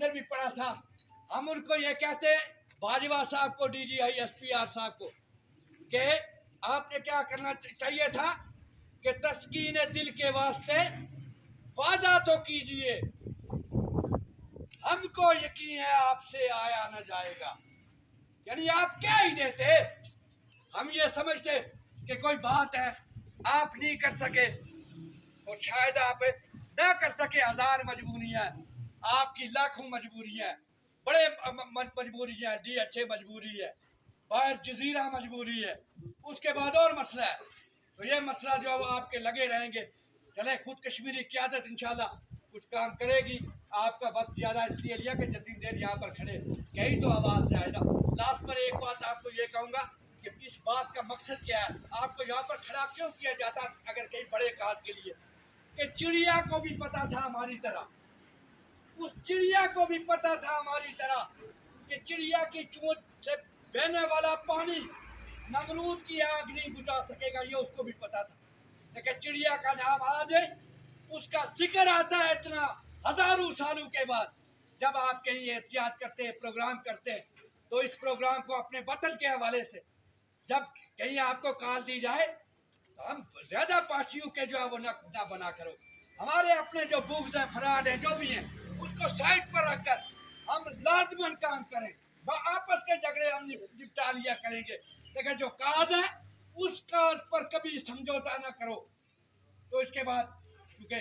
इधर भी पढ़ा था, हम उनको ये कहते बाजवा साहब को, DGI SPR साहब को, कि आपने क्या करना चाहिए था कि तस्कीन दिल के वास्ते वादा तो कीजिए, हमको यकीन है आपसे आया न जाएगा। यानी आप क्या ही देते, हम ये समझते कि कोई बात है आप नहीं कर सके, और शायद आप ना कर सके, हजार मजबूरियां, आपकी लाखों मजबूरियां, बड़े मजबूरियां, DHA मजबूरी है, बाहर जजीरा मजबूरी है, उसके बाद और मसला है। तो ये मसला जो आपके लगे रहेंगे, चले खुद कश्मीरी क़यादत इंशाल्लाह कुछ काम करेगी। आपका वक्त ज़्यादा इसलिए लिया कि जितनी देर यहाँ पर खड़े यही तो आवाज़ जाएगा। लास्ट पर एक बात आपको ये कहूँगा कि इस बात का मकसद क्या है, आपको यहाँ पर खड़ा क्यों किया जाता, अगर कहीं बड़े काज के लिए, कि चिड़िया को भी पता था हमारी तरह, उस चिड़िया को भी पता था हमारी तरह कि चिड़िया की चोंच से बहने वाला पानी नमरूद की आग नहीं बुझा सकेगा, ये उसको भी पता था। लेकिन चिड़िया का नाम आज है, उसका जिक्र आता है इतना हजारों सालों के बाद। जब आप कहीं एहतियात करते हैं, प्रोग्राम करते हैं, तो इस प्रोग्राम को अपने वतन के हवाले से जब कहीं आपको कॉल दी जाए, तो हम ज्यादा पार्टियों के जो है वो ना बना करो, हमारे अपने जो बुग़्ज़ है, फराड है, जो भी हैं, उसको साइड पर रखकर हम लाजमन काम करें। आपस के झगड़े हम निपटा लिया करेंगे, लेकिन जो काज है उस काज पर कभी समझौता ना करो। तो इसके बाद क्योंकि